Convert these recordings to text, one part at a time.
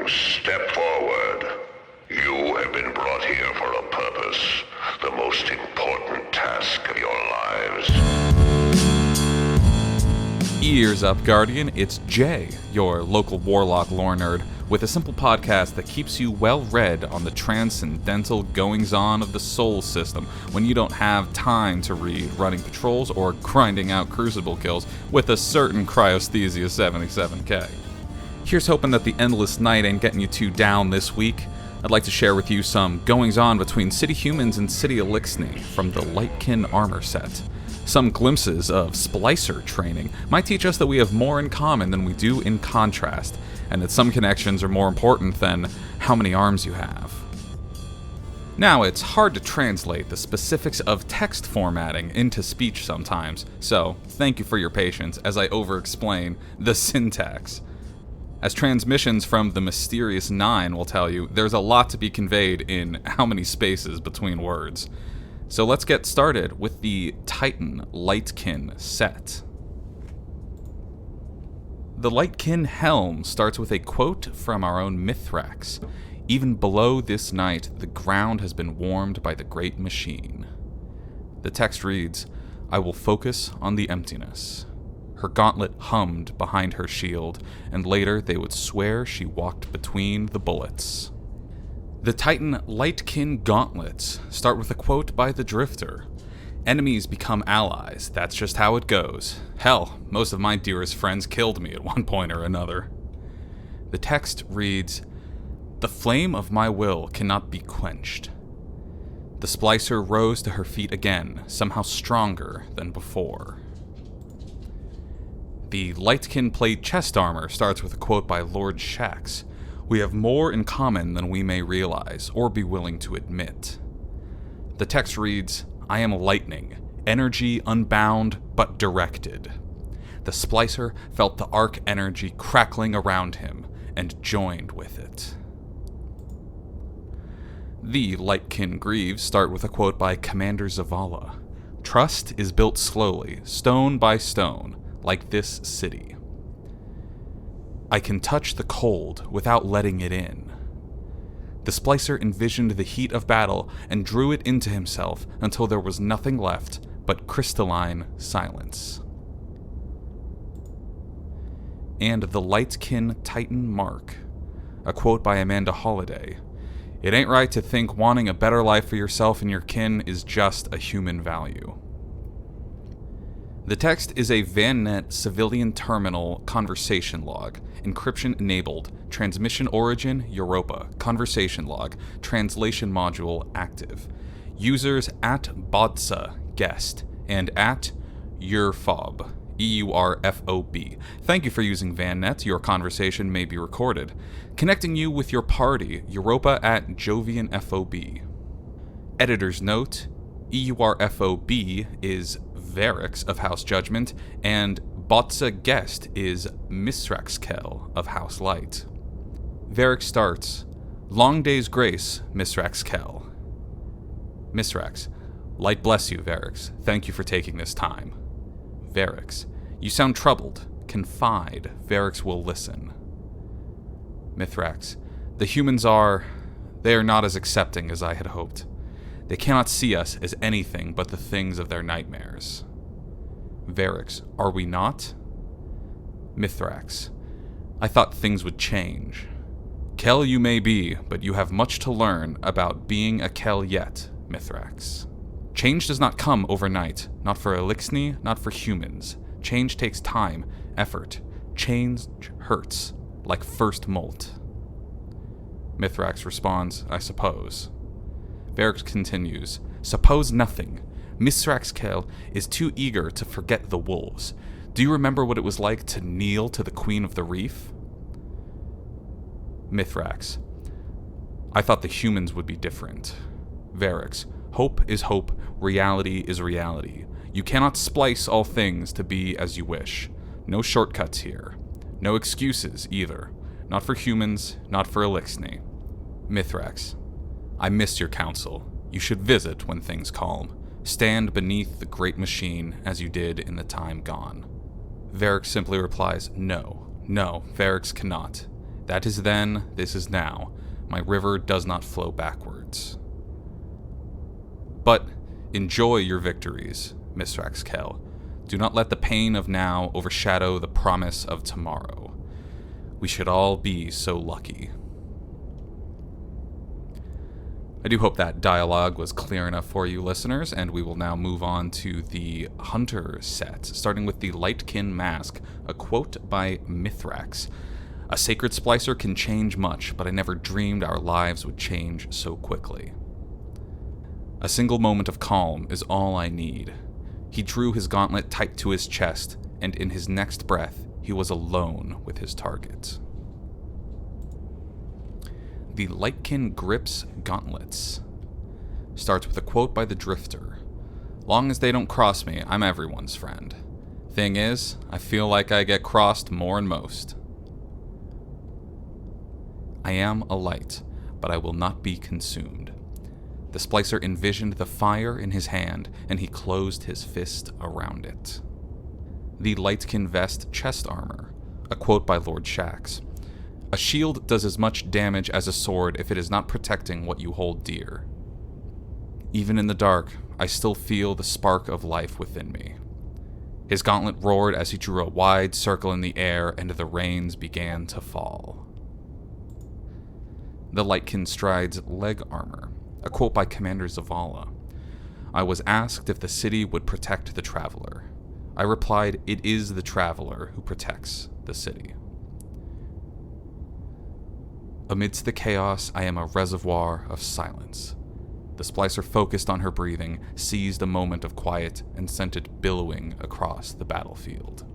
step forward. You have been brought here for a purpose, the most important task of your lives. Ears up, Guardian. It's Jay, your local warlock lore nerd, with a simple podcast that keeps you well-read on the transcendental goings-on of the Sol system when you don't have time to read running patrols or grinding out crucible kills with a certain Cryosthesia 77k. Here's hoping that the endless night ain't getting you too down this week. I'd like to share with you some goings-on between City Humans and City Elixni from the Lightkin armor set. Some glimpses of splicer training might teach us that we have more in common than we do in contrast, and that some connections are more important than how many arms you have. Now, it's hard to translate the specifics of text formatting into speech sometimes, so thank you for your patience as I over-explain the syntax. As transmissions from the mysterious Nine will tell you, there's a lot to be conveyed in how many spaces between words. So let's get started with the Titan Lightkin set. The Lightkin helm starts with a quote from our own Mithrax. "Even below this night, the ground has been warmed by the great machine." The text reads, "I will focus on the emptiness." Her gauntlet hummed behind her shield, and later they would swear she walked between the bullets. The Titan Lightkin gauntlets start with a quote by the Drifter. "Enemies become allies, that's just how it goes. Hell, most of my dearest friends killed me at one point or another." The text reads, "The flame of my will cannot be quenched." The Splicer rose to her feet again, somehow stronger than before. The Lightkin plate chest armor starts with a quote by Lord Shax. "We have more in common than we may realize, or be willing to admit." The text reads, "I am lightning, energy unbound but directed." The Splicer felt the arc energy crackling around him, and joined with it. The Lightkin Greaves start with a quote by Commander Zavala. "Trust is built slowly, stone by stone, like this city. I can touch the cold without letting it in." The Splicer envisioned the heat of battle and drew it into himself until there was nothing left but crystalline silence. And the Lightkin Titan Mark. A quote by Amanda Holliday. "It ain't right to think wanting a better life for yourself and your kin is just a human value." The text is a VanNet civilian terminal conversation log, encryption enabled, transmission origin Europa, conversation log, translation module active. Users at Bodsa guest and at Eurfob, EURFOB. Thank you for using VanNet. Your conversation may be recorded. Connecting you with your party, Europa at Jovian FOB. Editor's note, EURFOB is Varix of House Judgment, and Botza Guest is Misraxkel of House Light. Varix starts, "Long day's grace, Misraxkel." Misrax, "Light bless you, Varix. Thank you for taking this time." Varix, "You sound troubled. Confide. Varix will listen." Mithrax, "The humans they are not as accepting as I had hoped. They cannot see us as anything but the things of their nightmares." Varix, "Are we not?" Mithrax, "I thought things would change." "Kel you may be, but you have much to learn about being a Kel yet, Mithrax. Change does not come overnight, not for Elixni, not for humans. Change takes time, effort. Change hurts, like first molt." Mithrax responds, "I suppose." Varix continues, "Suppose nothing. Misraxkel is too eager to forget the wolves. Do you remember what it was like to kneel to the Queen of the Reef?" Mithrax, "I thought the humans would be different." Varix, "Hope is hope, reality is reality. You cannot splice all things to be as you wish. No shortcuts here. No excuses, either. Not for humans, not for Elixni." Mithrax, "I miss your counsel. You should visit when things calm. Stand beneath the great machine as you did in the time gone." Varix simply replies, No, Varix cannot. That is then, this is now. My river does not flow backwards. But enjoy your victories, Mithrax Kell. Do not let the pain of now overshadow the promise of tomorrow. We should all be so lucky. I do hope that dialogue was clear enough for you listeners, and we will now move on to the Hunter set, starting with the Lightkin Mask, a quote by Mithrax. A sacred splicer can change much, but I never dreamed our lives would change so quickly. A single moment of calm is all I need. He drew his gauntlet tight to his chest, and in his next breath, he was alone with his target. The Lightkin grips gauntlets. Starts with a quote by the Drifter. Long as they don't cross me, I'm everyone's friend. Thing is, I feel like I get crossed more than most. I am a light, but I will not be consumed. The Splicer envisioned the fire in his hand, and he closed his fist around it. The Lightkin vest chest armor. A quote by Lord Shax. A shield does as much damage as a sword if it is not protecting what you hold dear. Even in the dark, I still feel the spark of life within me. His gauntlet roared as he drew a wide circle in the air, and the rains began to fall. The Lightkin strides leg armor. A quote by Commander Zavala. I was asked if the city would protect the traveler. I replied, it is the traveler who protects the city. Amidst the chaos, I am a reservoir of silence. The Splicer focused on her breathing, seized a moment of quiet, and sent it billowing across the battlefield.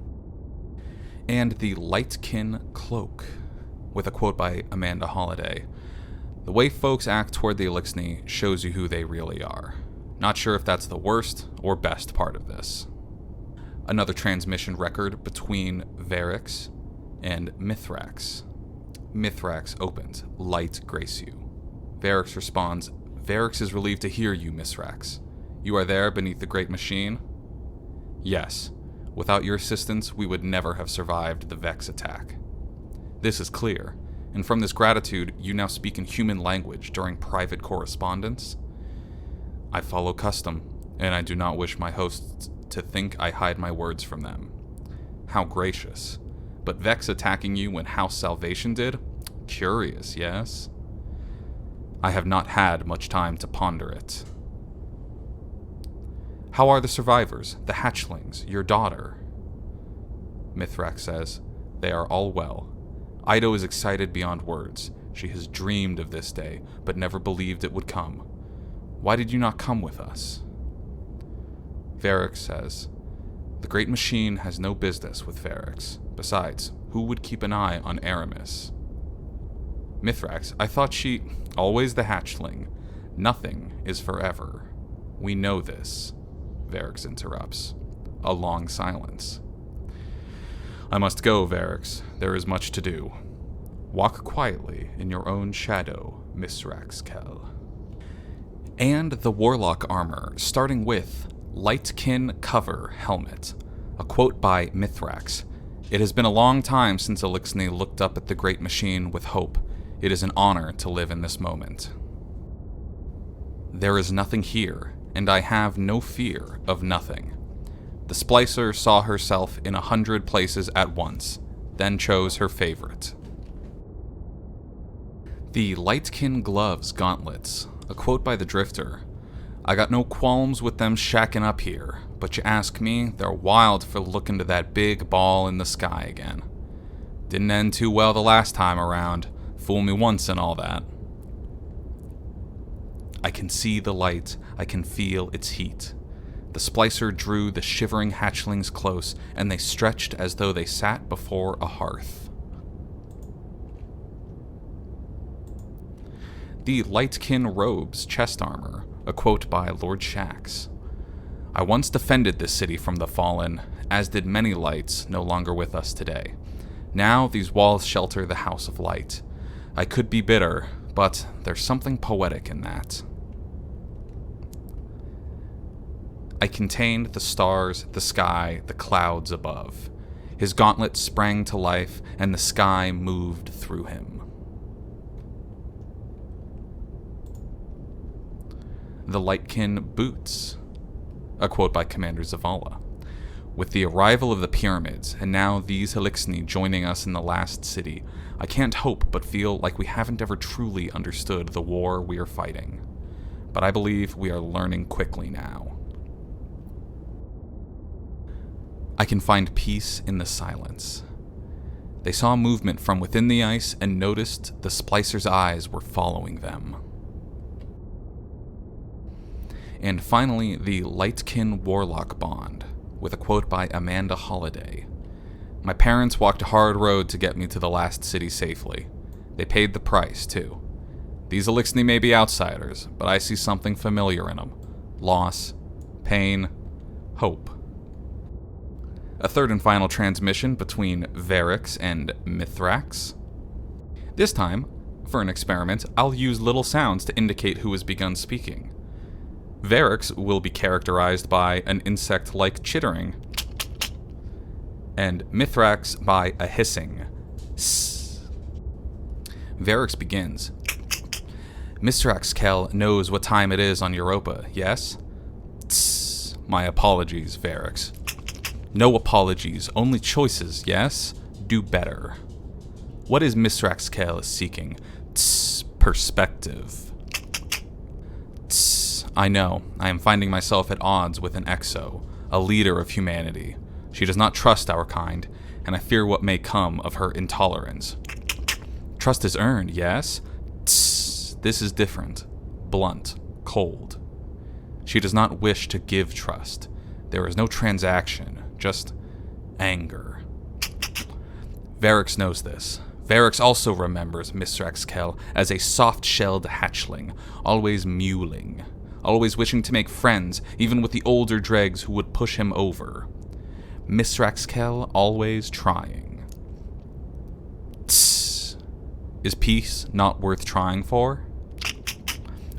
And the Lightkin cloak, with a quote by Amanda Holliday. The way folks act toward the Elixni shows you who they really are. Not sure if that's the worst or best part of this. Another transmission record between Varix and Mithrax. Mithrax opens, light grace you. Varix responds, Varix is relieved to hear you, Mithrax. You are there beneath the great machine? Yes. Without your assistance, we would never have survived the Vex attack. This is clear, and from this gratitude, you now speak in human language during private correspondence? I follow custom, and I do not wish my hosts to think I hide my words from them. How gracious. But Vex attacking you when House Salvation did? Curious, yes? I have not had much time to ponder it. How are the survivors, the hatchlings, your daughter? Mithrax says, they are all well. Ido is excited beyond words. She has dreamed of this day, but never believed it would come. Why did you not come with us? Varix says, the Great Machine has no business with Varix. Besides, who would keep an eye on Aramis? Mithrax, I thought she... Always the hatchling. Nothing is forever. We know this. Varix interrupts. A long silence. I must go, Varix. There is much to do. Walk quietly in your own shadow, Mithrax Kell. And the Warlock armor, starting with Lightkin cover helmet. A quote by Mithrax. It has been a long time since Elixni looked up at the Great Machine with hope. It is an honor to live in this moment. There is nothing here, and I have no fear of nothing. The Splicer saw herself in 100 places at once, then chose her favorite. The Lightkin gloves gauntlets, a quote by the Drifter. I got no qualms with them shacking up here, but you ask me, they're wild for looking to that big ball in the sky again. Didn't end too well the last time around. Fool me once and all that. I can see the light, I can feel its heat. The Splicer drew the shivering hatchlings close, and they stretched as though they sat before a hearth. The Lightkin robes chest armor, a quote by Lord Shax. I once defended this city from the fallen, as did many lights no longer with us today. Now these walls shelter the House of Light. I could be bitter, but there's something poetic in that. I contained the stars, the sky, the clouds above. His gauntlet sprang to life, and the sky moved through him. The Lightkin boots. A quote by Commander Zavala. With the arrival of the pyramids, and now these Helixni joining us in the last city, I can't hope but feel like we haven't ever truly understood the war we are fighting. But I believe we are learning quickly now. I can find peace in the silence. They saw movement from within the ice and noticed the Splicer's eyes were following them. And finally, the Lightkin Warlock bond, with a quote by Amanda Holliday. My parents walked a hard road to get me to the last city safely. They paid the price, too. These Elixni may be outsiders, but I see something familiar in them. Loss, pain, hope. A third and final transmission between Varix and Mithrax. This time, for an experiment, I'll use little sounds to indicate who has begun speaking. Varix will be characterized by an insect-like chittering, and Mithrax by a hissing. Sss. Varix begins. Mithrax Kel knows what time it is on Europa, yes? Tss. My apologies, Varix. No apologies, only choices, yes? Do better. What is Mithrax Kel seeking? Tss. Perspective. Tss. I know, I am finding myself at odds with an Exo, a leader of humanity. She does not trust our kind, and I fear what may come of her intolerance. Trust is earned, yes? Tss, this is different. Blunt. Cold. She does not wish to give trust. There is no transaction, just anger. Varix knows this. Varix also remembers Mithrax Kel as a soft-shelled hatchling, always mewling. Always wishing to make friends, even with the older dregs who would push him over. Mithrax Kel always trying. Tss. Is peace not worth trying for?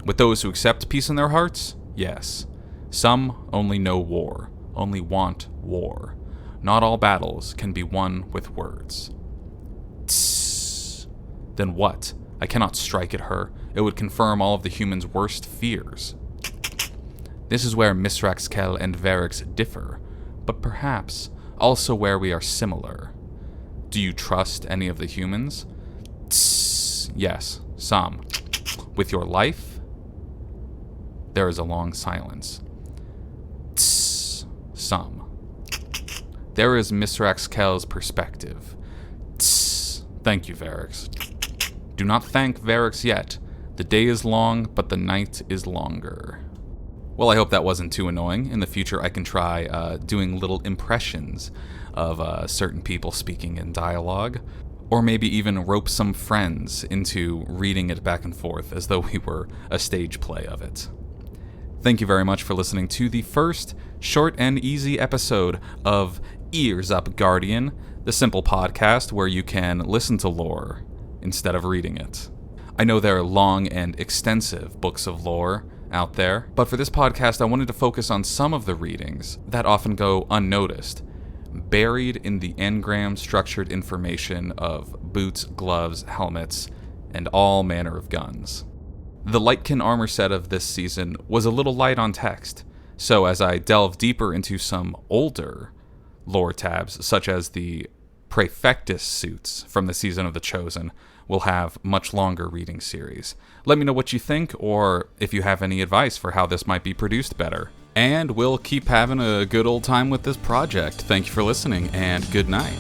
With those who accept peace in their hearts, yes. Some only know war, only want war. Not all battles can be won with words. Tss. Then what? I cannot strike at her. It would confirm all of the humans' worst fears. This is where Mithrax Kel and Varix differ, but perhaps also where we are similar. Do you trust any of the humans? Tss, yes, some. With your life? There is a long silence. Tss, some. There is Mithrax Kel's perspective. Tss, thank you, Varix. Do not thank Varix yet. The day is long, but the night is longer. Well, I hope that wasn't too annoying. In the future, I can try doing little impressions of certain people speaking in dialogue, or maybe even rope some friends into reading it back and forth as though we were a stage play of it. Thank you very much for listening to the first short and easy episode of Ears Up Guardian, the simple podcast where you can listen to lore instead of reading it. I know there are long and extensive books of lore out there, but for this podcast I wanted to focus on some of the readings that often go unnoticed, buried in the engram structured information of boots, gloves, helmets, and all manner of guns. The Lightkin armor set of this season was a little light on text, so as I delve deeper into some older lore tabs, such as the Praefectus suits from the season of The Chosen, we'll have much longer reading series. Let me know what you think, or if you have any advice for how this might be produced better. And we'll keep having a good old time with this project. Thank you for listening, and good night.